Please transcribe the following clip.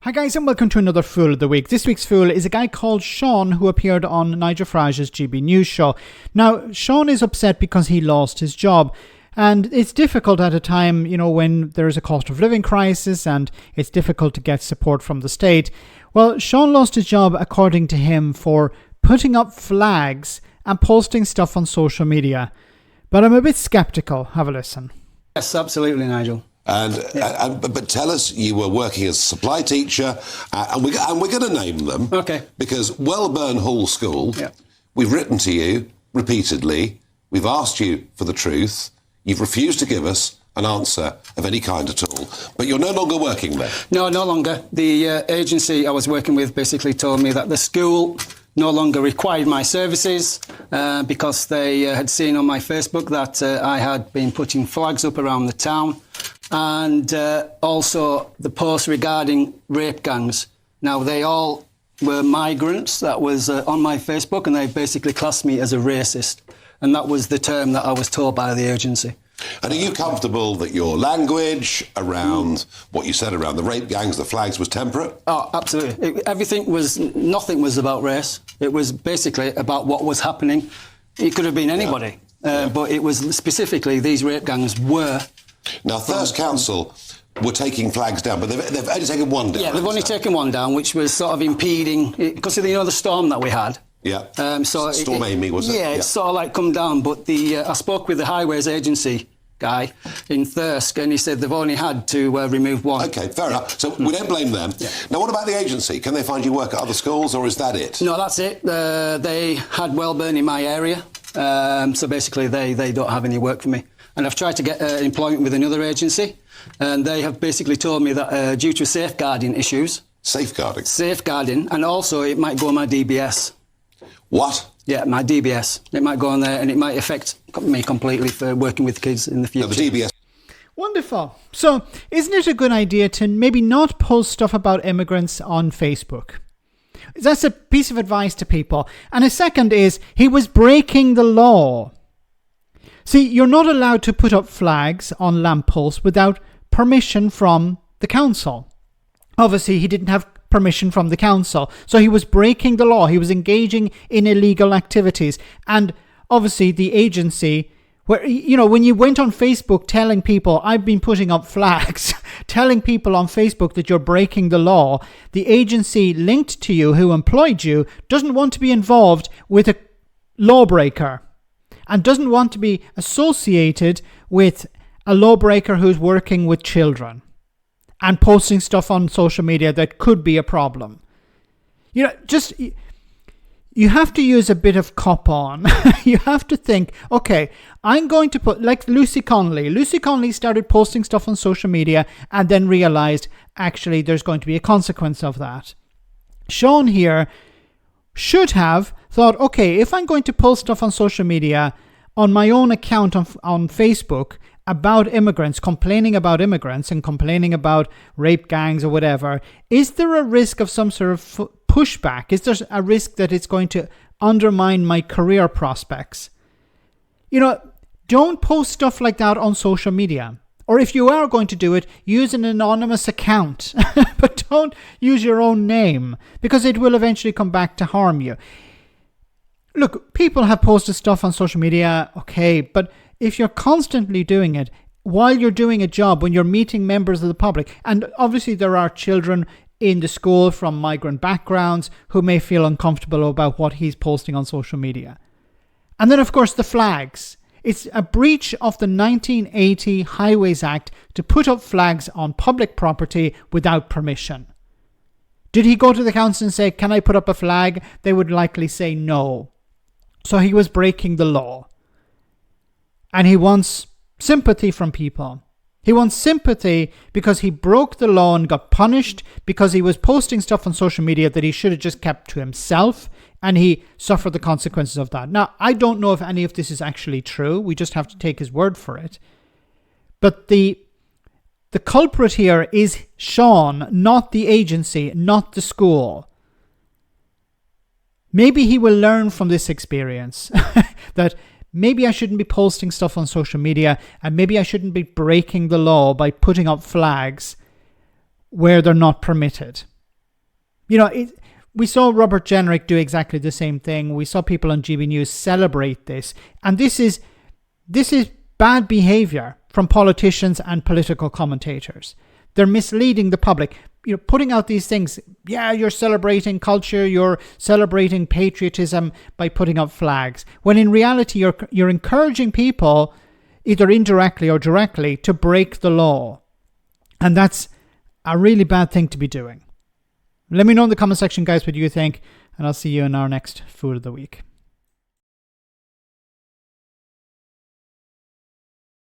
Hi guys and welcome to another Fool of the Week. This week's Fool is a guy called Shaun who appeared on Nigel Farage's GB news show. Now, Shaun is upset because he lost his job. And it's difficult at a time, when there is a cost of living crisis and it's difficult to get support from the state. Well, Shaun lost his job, according to him, for putting up flags and posting stuff on social media. But I'm a bit skeptical. Have a listen. Yes, absolutely, Nigel. But tell us, you were working as a supply teacher, and we're going to name them. Okay. Because Welburn Hall School, we've written to you repeatedly, we've asked you for the truth, you've refused to give us an answer of any kind at all, but you're no longer working there. No, no longer. The agency I was working with basically told me that the school no longer required my services because they had seen on my Facebook that I had been putting flags up around the town. And also the posts regarding rape gangs. Now, they all were migrants that was on my Facebook, and they basically classed me as a racist. And that was the term that I was told by the agency. And are you comfortable that your language around what you said around the rape gangs, the flags, was temperate? Oh, absolutely. Nothing was about race. It was basically about what was happening. It could have been anybody. But it was specifically these rape gangs were... Now, Thirst Council were taking flags down, but they've only taken one down. Yeah, they've only taken one down, which was sort of impeding, because of the storm that we had. Yeah, Storm Amy, was it? Yeah, it's sort of like come down, but I spoke with the Highways Agency guy in Thirsk, and he said they've only had to remove one. OK, fair enough. So we don't blame them. Yeah. Now, what about the agency? Can they find you work at other schools, or is that it? No, that's it. They had Welburn in my area, so basically they don't have any work for me. And I've tried to get employment with another agency, and they have basically told me that due to safeguarding issues... Safeguarding? Safeguarding, and also it might go on my DBS. What? Yeah, my DBS. It might go on there, and it might affect me completely for working with kids in the future. Now, the DBS... Wonderful. So, isn't it a good idea to maybe not post stuff about immigrants on Facebook? That's a piece of advice to people. And a second is, he was breaking the law. See, you're not allowed to put up flags on lampposts without permission from the council. Obviously, he didn't have permission from the council, so he was breaking the law. He was engaging in illegal activities. And obviously, the agency, when you went on Facebook telling people, I've been putting up flags, telling people on Facebook that you're breaking the law, the agency linked to you, who employed you, doesn't want to be involved with a lawbreaker. And doesn't want to be associated with a lawbreaker who's working with children and posting stuff on social media that could be a problem. You have to use a bit of cop on. You have to think, okay, I'm going to put, like Lucy Connolly. Lucy Connolly started posting stuff on social media and then realized, actually, there's going to be a consequence of that. Shaun here should have thought, okay, if I'm going to post stuff on social media on my own account on Facebook about immigrants, complaining about immigrants and complaining about rape gangs or whatever, is there a risk of some sort of pushback? Is there a risk that it's going to undermine my career prospects? Don't post stuff like that on social media. Or if you are going to do it, use an anonymous account. But don't use your own name, because it will eventually come back to harm you. Look, people have posted stuff on social media, okay, but if you're constantly doing it while you're doing a job, when you're meeting members of the public, and obviously there are children in the school from migrant backgrounds who may feel uncomfortable about what he's posting on social media. And then, of course, the flags. It's a breach of the 1980 Highways Act to put up flags on public property without permission. Did he go to the council and say, can I put up a flag? They would likely say no. So he was breaking the law. And he wants sympathy from people. He wants sympathy because he broke the law and got punished because he was posting stuff on social media that he should have just kept to himself, and he suffered the consequences of that. Now, I don't know if any of this is actually true. We just have to take his word for it. But the culprit here is Shaun, not the agency, not the school. Maybe he will learn from this experience that maybe I shouldn't be posting stuff on social media, and maybe I shouldn't be breaking the law by putting up flags where they're not permitted. We saw Robert Jenrick do exactly the same thing. We saw people on GB News celebrate this. And this is bad behavior from politicians and political commentators. They're misleading the public. Putting out these things, you're celebrating culture, you're celebrating patriotism by putting up flags. When in reality, you're encouraging people, either indirectly or directly, to break the law. And that's a really bad thing to be doing. Let me know in the comment section, guys, what you think, and I'll see you in our next Food of the Week.